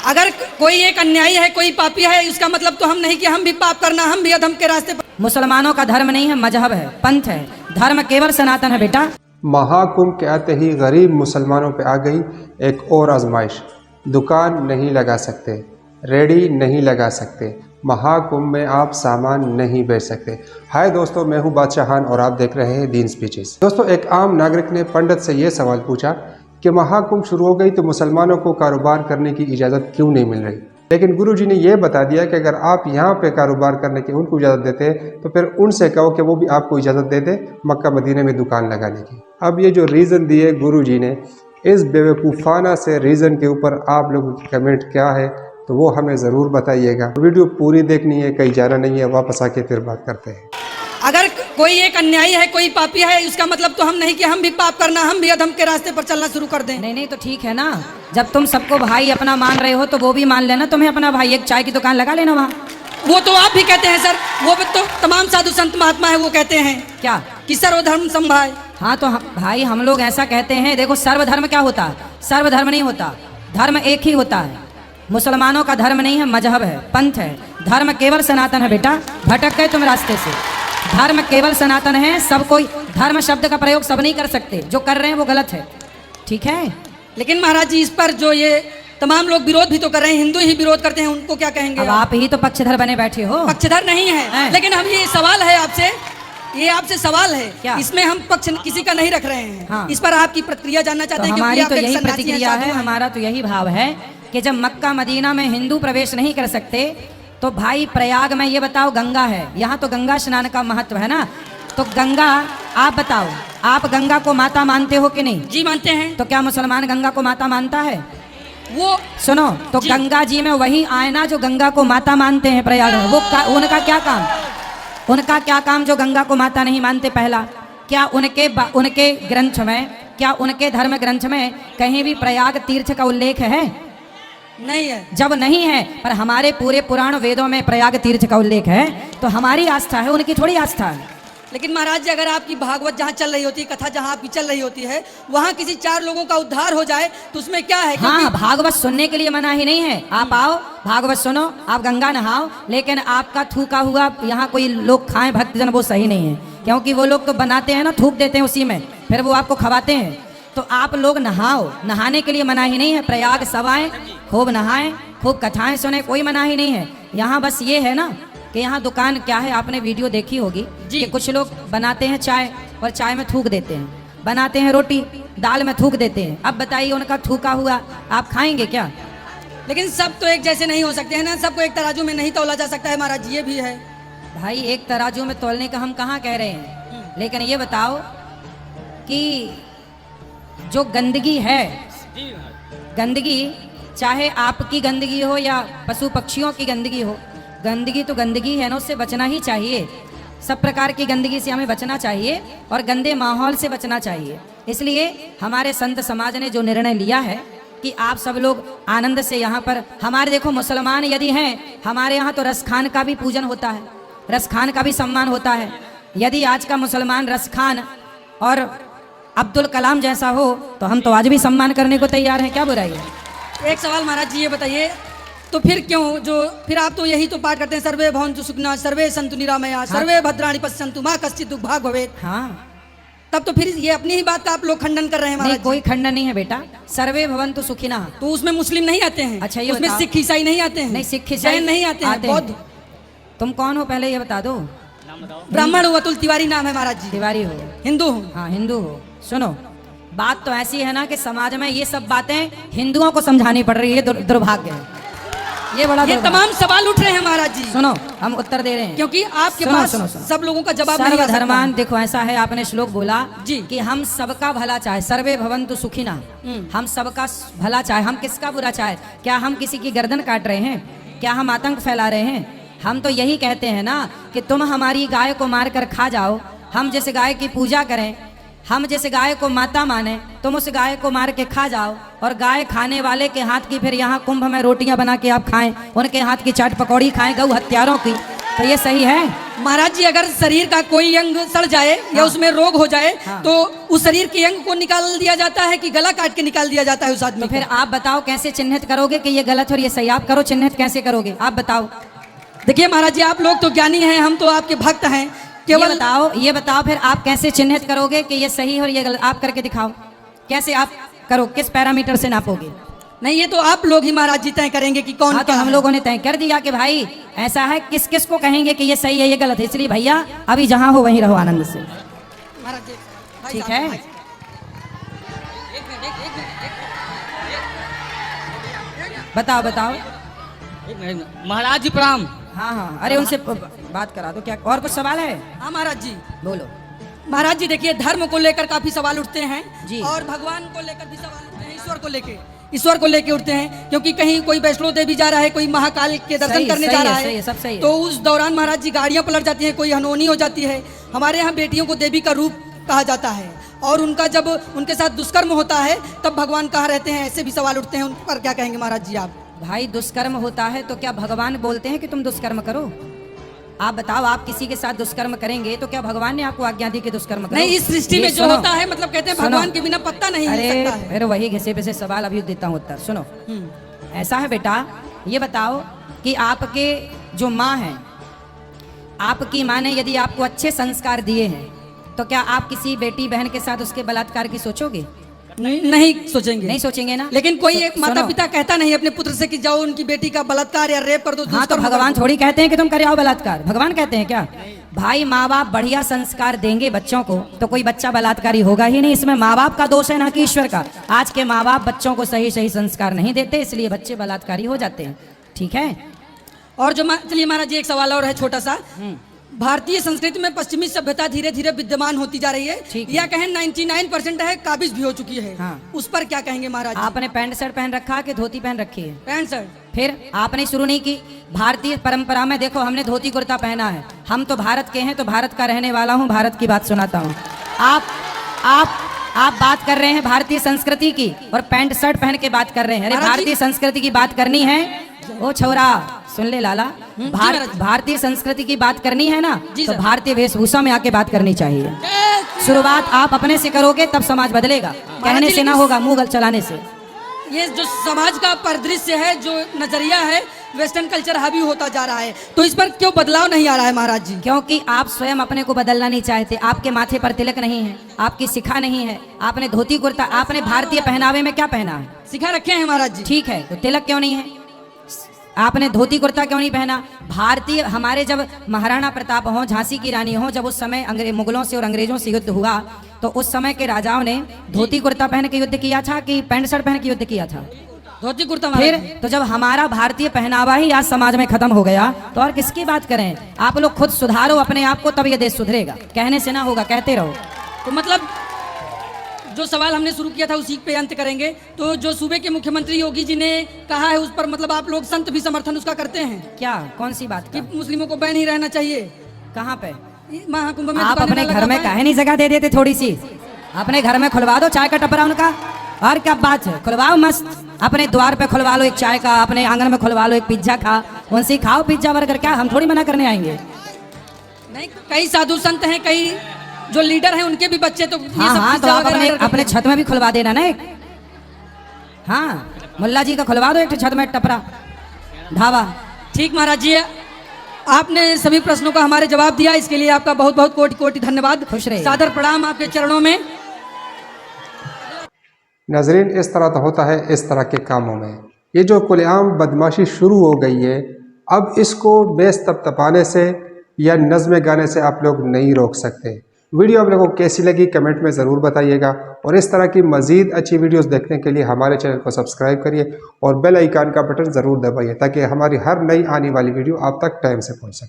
अगर कोई एक अन्यायी है, कोई पापी है, उसका मतलब तो हम नहीं कि हम भी पाप करना, हम भी अधर्म के रास्ते पर। मुसलमानों का धर्म नहीं है, मजहब है, पंथ है, धर्म केवल सनातन है बेटा। महाकुंभ के आते ही गरीब मुसलमानों पे आ गई एक और आजमाइश। दुकान नहीं लगा सकते, रेडी नहीं लगा सकते, महाकुंभ में आप सामान नहीं बेच सकते। हाय दोस्तों, मैं हूं बादशाहान और आप देख रहे हैं दीन स्पीचेस। दोस्तों, एक आम नागरिक ने पंडित से ये सवाल पूछा कि महाकुंभ शुरू हो गई तो मुसलमानों को कारोबार करने की इजाज़त क्यों नहीं मिल रही। लेकिन गुरुजी ने यह बता दिया कि अगर आप यहाँ पे कारोबार करने की उनको इजाज़त देते हैं तो फिर उनसे कहो कि वो भी आपको इजाज़त दे दे मक्का मदीने में दुकान लगाने की। अब ये जो रीज़न दिए गुरुजी ने, इस बेवकूफ़ाना से रीज़न के ऊपर आप लोगों की कमेंट क्या है तो वो हमें ज़रूर बताइएगा। वीडियो पूरी देखनी है, कहीं जाना नहीं है, वापस आके फिर बात करते हैं। अगर कोई एक अन्यायी है, कोई पापी है, उसका मतलब तो हम नहीं कि हम भी पाप करना, हम भी अधर्म के रास्ते पर चलना शुरू कर दें। नहीं तो ठीक है ना, जब तुम सबको भाई अपना मान रहे हो तो वो भी मान लेना तुम्हें अपना भाई। एक चाय की दुकान लगा लेना वहाँ। वो तो आप भी कहते हैं सर, वो भी तो तमाम साधु संत महात्मा है, वो कहते हैं क्या कि सर्वधर्म समभाव। हाँ तो भाई हम लोग ऐसा कहते हैं। देखो, सर्वधर्म क्या होता है? सर्वधर्म नहीं होता, धर्म एक ही होता है। मुसलमानों का धर्म नहीं है, मजहब है, पंथ है, धर्म केवल सनातन है बेटा। भटक गए तुम रास्ते से। धर्म केवल सनातन है। सब कोई धर्म शब्द का प्रयोग सब नहीं कर सकते, जो कर रहे हैं वो गलत है, ठीक है। लेकिन महाराज जी, इस पर जो ये तमाम लोग विरोध भी तो कर रहे हैं, हिंदू ही विरोध करते हैं, उनको क्या कहेंगे? अब आप ही तो पक्षधर बने बैठे हो। पक्षधर नहीं है, लेकिन हम ये सवाल है आपसे, ये आपसे सवाल है क्या? इसमें हम पक्ष किसी का नहीं रख रहे हैं। हाँ। इस पर आपकी प्रतिक्रिया जानना चाहते हैं। हमारी तो यही प्रतिक्रिया है, हमारा तो यही भाव है कि जब मक्का मदीना में हिंदू प्रवेश नहीं कर सकते तो भाई प्रयाग में ये बताओ, गंगा है, यहाँ तो गंगा स्नान का महत्व है ना। तो गंगा, आप बताओ, आप गंगा को माता मानते हो कि नहीं? जी मानते हैं। तो क्या मुसलमान गंगा को माता मानता है? वो सुनो तो गंगा जी में वही आए ना जो गंगा को माता मानते हैं प्रयाग में। वो उनका क्या काम, उनका क्या काम जो गंगा को माता नहीं मानते? पहला, क्या उनके ग्रंथ में, क्या उनके धर्म ग्रंथ में कहीं भी प्रयाग तीर्थ का उल्लेख है? नहीं है। जब नहीं है, पर हमारे पूरे पुराण वेदों में प्रयाग तीर्थ का उल्लेख है, तो हमारी आस्था है, उनकी थोड़ी आस्था है। लेकिन महाराज जी, अगर आपकी भागवत जहाँ चल रही होती है, कथा जहाँ आपकी चल रही होती है, वहाँ किसी 4 लोगों का उद्धार हो जाए तो उसमें क्या है? हाँ, भागवत सुनने के लिए मना ही नहीं है। आप आओ, भागवत सुनो, आप गंगा नहाओ, लेकिन आपका थूका हुआ यहाँ कोई लोग खाएं भक्तजन, वो सही नहीं है। क्योंकि वो लोग तो बनाते हैं ना, थूक देते हैं उसी में, फिर वो आपको खवाते हैं। तो आप लोग नहाओ, नहाने के लिए मना ही नहीं है। प्रयाग सब आए, खूब नहाएं, खूब कथाएं सुने, कोई मना ही नहीं है। यहाँ बस ये है ना कि यहाँ दुकान क्या है, आपने वीडियो देखी होगी कि कुछ लोग बनाते हैं चाय और चाय में थूक देते हैं, बनाते हैं रोटी, दाल में थूक देते हैं। अब बताइए, उनका थूका हुआ आप खाएंगे क्या? लेकिन सब तो एक जैसे नहीं हो सकते हैं ना, सबको एक तराजू में नहीं तौला जा सकता है महाराज जी, ये भी है। भाई एक तराजू में तौलने का हम कहाँ कह रहे हैं, लेकिन ये बताओ कि जो गंदगी है, गंदगी चाहे आपकी गंदगी हो या पशु पक्षियों की गंदगी हो, गंदगी तो गंदगी है ना, उससे बचना ही चाहिए। सब प्रकार की गंदगी से हमें बचना चाहिए और गंदे माहौल से बचना चाहिए। इसलिए हमारे संत समाज ने जो निर्णय लिया है कि आप सब लोग आनंद से यहाँ पर, हमारे देखो मुसलमान यदि हैं, हमारे यहाँ तो रसखान का भी पूजन होता है, रसखान का भी सम्मान होता है। यदि आज का मुसलमान रसखान और अब्दुल कलाम जैसा हो तो हम तो आज भी सम्मान करने को तैयार हैं, क्या बुराई है? एक सवाल महाराज जी, ये बताइए, तो फिर क्यों फिर आप तो यही तो पाठ करते हैं, सर्वे भवन्तु सुखिनः, सर्वे सन्तु निरामया, सर्वे भद्राणि पश्यन्तु मा कश्चित् दुर्भाग् भवेत्। हाँ, तब तो फिर ये अपनी ही बात का आप लोग खंडन कर रहे हैं महाराज। कोई खंडन नहीं है बेटा, सर्वे भवन्तु सुखिनः। तो उसमें मुस्लिम नहीं आते हैं? अच्छा, ये उसमें सिख ईसाई नहीं आते हैं? नहीं, सिख ईसाई नहीं आते हैं, बौद्ध। तुम कौन हो पहले ये बता दो। ब्राह्मण हूँ, अतुल तिवारी नाम है महाराज जी। तिवारी हो? हिंदू हूँ। हाँ, हिंदू हो। सुनो, बात तो ऐसी है ना कि समाज में ये सब बातें हिंदुओं को समझानी पड़ रही है, दुर्भाग्य है ये, बड़ा ये तमाम सवाल उठ रहे हैं महाराज जी। सुनो, हम उत्तर दे रहे हैं क्योंकि आपके पास सब लोगों का जवाब नहीं आ सकता। सर्वधर्मान, देखो ऐसा है, आपने श्लोक बोला जी कि हम सबका भला चाहे, सर्वे भवन्तु सुखिनः, हम सबका भला चाहे। हम किसका बुरा चाहे? क्या हम किसी की गर्दन काट रहे हैं? क्या हम आतंक फैला रहे हैं? हम तो यही कहते हैं ना कि तुम हमारी गाय को मार कर खा जाओ, हम जैसे गाय की पूजा करें, हम जैसे गाय को माता माने, तुम उस गाय को मार के खा जाओ और गाय खाने वाले के हाथ की फिर यहाँ कुंभ में रोटियां बना के आप खाएं, उनके हाथ की चाट पकौड़ी खाएं, गौ हत्यारों की। तो ये सही है? महाराज जी अगर शरीर का कोई अंग सड़ जाए या हाँ। उसमें रोग हो जाए हाँ। तो उस शरीर के अंग को निकाल दिया जाता है कि गला काट के निकाल दिया जाता है उस आदमी तो फिर का? आप बताओ कैसे चिन्हित करोगे कि ये गलत और ये सही? आप करो चिन्हित, कैसे करोगे आप बताओ? देखिए महाराज जी आप लोग तो ज्ञानी हैं, हम तो आपके भक्त हैं। केवल ये बताओ फिर आप कैसे चिन्हित करोगे कि ये सही है और ये गलत? आप करके दिखाओ, कैसे आप करो, किस पैरामीटर से नापोगे? नहीं, ये तो आप लोग ही महाराज जी तय करेंगे कि कौन हाँ, तो क्या हम है। लोगों ने तय कर दिया कि भाई ऐसा है, किस किस को कहेंगे कि ये सही है ये गलत है। इसलिए भैया अभी जहां हो वहीं रहो आनंद से, महाराज जी भाई ठीक साहब, है? भाई साहब। एक मिनट, बताओ बताओ। एक मिनट, महाराज जी प्रणाम। हाँ हाँ, अरे उनसे बात करा दो। क्या और कुछ सवाल है? हाँ महाराज जी। बोलो। महाराज जी देखिए धर्म को लेकर काफी सवाल उठते हैं जी। और भगवान को लेकर भी सवाल उठते हैं, ईश्वर को लेके उठते हैं, क्योंकि कहीं कोई वैष्णो देवी जा रहा है, कोई महाकाल के दर्शन सही, करने सही जा है, रहा सही है, सब सही है। तो उस दौरान महाराज जी गाड़ियां पलट जाती हैं, कोई अनहोनी हो जाती है। हमारे यहाँ बेटियों को देवी का रूप कहा जाता है और उनका जब उनके साथ दुष्कर्म होता है तब भगवान कहाँ रहते हैं, ऐसे भी सवाल उठते हैं। उन पर क्या कहेंगे महाराज जी आप? भाई दुष्कर्म होता है तो क्या भगवान बोलते हैं कि तुम दुष्कर्म करो? आप बताओ, आप किसी के साथ दुष्कर्म करेंगे तो क्या भगवान ने आपको आज्ञा दी कि दुष्कर्म करो? नहीं, इस सृष्टि ये में जो सुनो, होता है मतलब कहते हैं सुनो। भगवान के बिना पत्ता नहीं हिल अरे सकता है। फिर वही घिसे पिसे सवाल अभी देता हूँ उत्तर। सुनो, ऐसा है बेटा, ये बताओ कि आपके जो माँ हैं, आपकी माँ ने यदि आपको अच्छे संस्कार दिए हैं तो क्या आप किसी बेटी बहन के साथ उसके बलात्कार की सोचोगे? नहीं सोचेंगे। नहीं सोचेंगे ना? लेकिन कोई एक माता सुनो। पिता कहता नहीं अपने पुत्र से कि जाओ उनकी बेटी का बलात्कार या रेप कर दो। हाँ, तो दुष्कर्म कर भगवान दो। थोड़ी कहते हैं कि तुम करे आओ बलात्कार। भगवान कहते हैं क्या? भाई माँ बाप बढ़िया संस्कार देंगे बच्चों को तो कोई बच्चा बलात्कारी होगा ही नहीं। इसमें माँ बाप का दोष है ना कि ईश्वर का। आज के माँ बाप बच्चों को सही सही संस्कार नहीं देते, इसलिए बच्चे बलात्कारी हो जाते हैं। ठीक है? और जो चलिए महाराज जी एक सवाल और है छोटा सा। भारतीय संस्कृति में पश्चिमी सभ्यता धीरे धीरे विद्यमान होती जा रही ठीक है, या कहें 99% है, काबिज भी हो चुकी है। हाँ। उस पर क्या कहेंगे महाराज जी? आपने पैंट शर्ट पहन रखा कि धोती पहन रखी है? Pant shirt. फिर आपने शुरू नहीं की। भारतीय परंपरा में देखो, हमने धोती कुर्ता पहना है। हम तो भारत के हैं, तो भारत का रहने वाला हूँ, भारत की बात सुनाता हूँ। आप बात कर रहे हैं भारतीय संस्कृति की और पैंट शर्ट पहन के बात कर रहे हैं। अरे महाराज जी- भारतीय संस्कृति की बात करनी है, ओ छोरा सुन ले लाला, महाराज जी। भारतीय संस्कृति की बात करनी है ना, जी तो सर। भारतीय वेशभूषा में आके बात करनी चाहिए। शुरुआत आप अपने से करोगे तब समाज बदलेगा, कहने से ना होगा, मुंह चलाने से। ये जो समाज का परिदृश्य है, जो नजरिया है, वेस्टर्न कल्चर हावी होता जा रहा है, तो इस पर क्यों बदलाव नहीं आ रहा है महाराज जी? क्योंकि आप स्वयं अपने को बदलना नहीं चाहते। आपके माथे पर तिलक नहीं है, आपकी शिखा नहीं है, आपने धोती कुर्ता, आपने भारतीय पहनावे में क्या पहना है? सिखा रखे हैं महाराज जी। ठीक है, तो तिलक क्यों नहीं है? आपने धोती कुर्ता क्यों नहीं पहना? भारतीय, हमारे जब महाराणा प्रताप हो, झांसी की रानी हो, जब उस समय मुगलों से और अंग्रेजों से युद्ध हुआ तो उस समय के राजाओं ने धोती कुर्ता पहन के युद्ध किया था कि पैंट शर्ट पहन के युद्ध किया था? धोती कुर्ता फिर महाराज जी। तो जब हमारा भारतीय पहनावा ही आज समाज में खत्म हो गया तो और किसकी बात करें? आप लोग खुद सुधारो अपने आप को, तब ये देश सुधरेगा, कहने से ना होगा, कहते रहो। तो मतलब जो सवाल हमने शुरू किया था उसी पे अंत करेंगे। तो जो सूबे के मुख्यमंत्री योगी जी ने कहा है उस पर मतलब आप लोग संत भी समर्थन उसका करते हैं क्या, कौन सी बात कि का? मुस्लिमों को बैन ही रहना चाहिए कहाँ पे? महाकुंभ में? आप दुकानें अपने ना घर में लगा काहे नहीं जगह दे देते थोड़ी सी? अपने घर में खुलवा दो चाय का टपरा उनका, और क्या बात है, खुलवाओ मस्त। अपने द्वार पे खुलवा लो एक चाय का, अपने आंगन में खुलवा लो एक पिज्जा खा, उनसे खाओ पिज्जा बर्गर, क्या हम थोड़ी मना करने आएंगे? पाए। नहीं, कई साधु संत हैं, कई जो लीडर हैं उनके भी बच्चे तो ये हाँ सब हाँ, तो पिज्जा आप वगैरह अपने order करते अपने हैं। छत में भी खुलवा देना ना एक। हाँ, मुल्ला जी का खुलवा दो एक छत में टपरा ढाबा। ठीक महाराज जी, आपने सभी प्रश्नों का हमारे जवाब दिया, इसके लिए आपका बहुत बहुत कोटि कोटि धन्यवाद। खुश रहिए। सादर प्रणाम आपके चरणों में। नाजरीन, इस तरह तो होता है इस तरह के कामों में। ये जो खुलेआम बदमाशी शुरू हो गई है, अब इसको बेस तपतपाने से या नज़्म गाने से आप लोग नहीं रोक सकते। वीडियो आप लोगों को कैसी लगी कमेंट में ज़रूर बताइएगा, और इस तरह की मज़ीद अच्छी वीडियोस देखने के लिए हमारे चैनल को सब्सक्राइब करिए और बेल आइकन का बटन ज़रूर दबाइए ताकि हमारी हर नई आने वाली वीडियो आप तक टाइम से पहुंच सके।